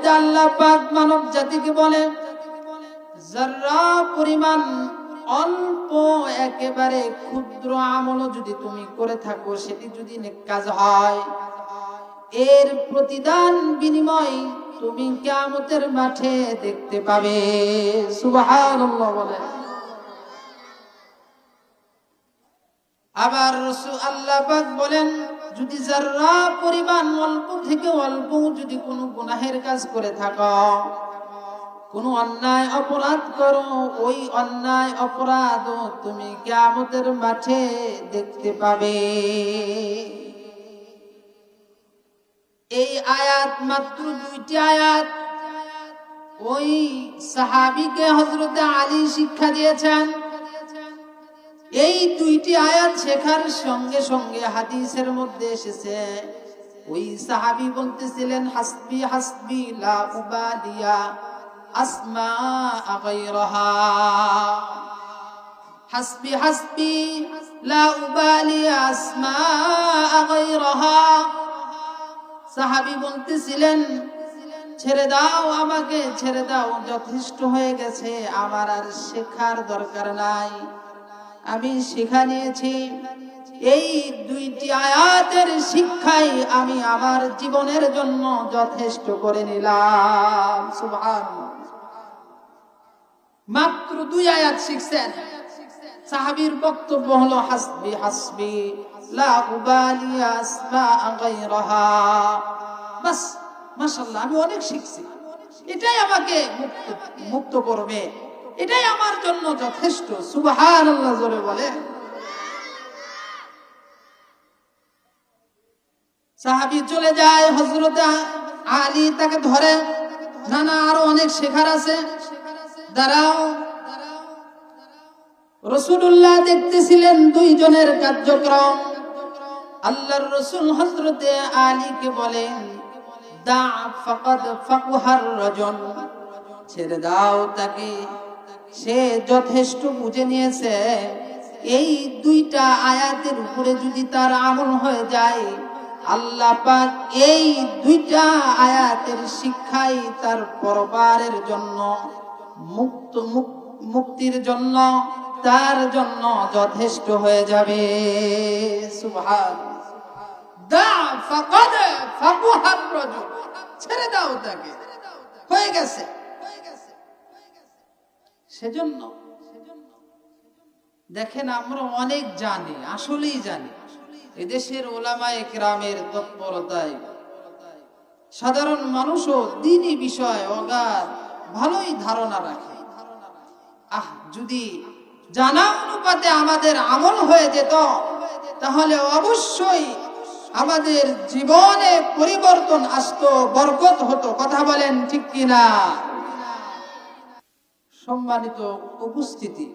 মধ্যে আল্লাহ পাক মানব জাতিকে বলেন, যারা পরিমাণ অল্প একেবারে ক্ষুদ্র আমল যদি তুমি করে থাকো, সেটি যদি নেক কাজ হয়, এর প্রতিদান বিনিময় তুমি কিয়ামতের মাঠে দেখতে পাবে। সুবহানাল্লাহ বলেন। আবার রাসূল আল্লাহ পাক বলেন, যদি যারা পরিমাণ অল্প থেকে অল্প যদি কোনো গুনাহের কাজ করে থাকো, কোনো অন্যায় অপরাধ করো, ওই অন্যায় অপরাধ তুমি কিয়ামতের মাঠে দেখতে পাবে। এই আয়াত মাত্র 2টি আয়াত ওই সাহাবীকে হযরতে আলী শিক্ষা দিয়েছেন। এই 2টি আয়াত শেখার সঙ্গে সঙ্গে হাদিসের মধ্যে এসেছে, ওই সাহাবী বলতেছিলেন, হাসবি হাসবি লা উবালিয়া আসমা গায়রাহা, হাসবি হাসবি লা উবালিয়া আসমা গায়রাহা। সাহাবী বলতেছিলেন, ছেড়ে দাও, আমাকে ছেড়ে দাও, যথেষ্ট হয়ে গেছে, আমার আর শেখার দরকার নাই, আমি শিক্ষা নিয়েছি। এই 2টি আয়াতের শিক্ষাই আমি আমার জীবনের জন্য যথেষ্ট করে নিলাম। সুবহানাল্লাহ। মাত্র 2 আয়াত শিখছেন। সাহাবীর বক্তব্য হলো, হাসবি হাসবি লা উবালি আসমা গায়রাহা। বাস, মাশাআল্লাহ, আমি অনেক শিখছি, এটাই আমাকে মুক্ত করবে, এটাই আমার জন্য যথেষ্ট। সুবহানাল্লাহ জোরে বলে। সাহাবী চলে যায়, হযরত আলী তাকে ধরে, না না, আরো অনেক শেখার আছে, দাঁড়াও। রাসূলুল্লাহ দেখতেছিলেন 2 জনের কার্যক্রম। আল্লাহর রাসূল হযরত আলীকে বলেন, দা ফাকাদ ফাকহার রাজুল, ছেড়ে দাও তাকে, সে যথেষ্ট বুঝে নিয়েছে। এই 2টা আয়াতের উপরে যদি তার আমল হয়ে যায়, আল্লাহ পাক এই 2টা আয়াতের শিক্ষাই তার পরপারের জন্য, মুক্তির জন্য, তার জন্য যথেষ্ট হয়ে যাবে। সুবহানাল্লাহ। দা ফাকাদ ফাকহার রাজুল, ছেড়ে দাও তাকে, হয়ে গেছে। সেজন্য দেখেন, আমরা অনেক জানি, আসলেই জানি, এদেশের উলামায়ে কেরামের তৎপরতায় সাধারণ মানুষও দ্বীনি বিষয় অগাধ ভালোই ধারণা রাখে। যদি জানা অনুপাতে আমাদের আমল হয়ে যেত, তাহলে অবশ্যই আমাদের জীবনে পরিবর্তন আসতো, বরকত হতো। কথা বলেন ঠিক কিনা? সম্মানিত উপস্থিতি,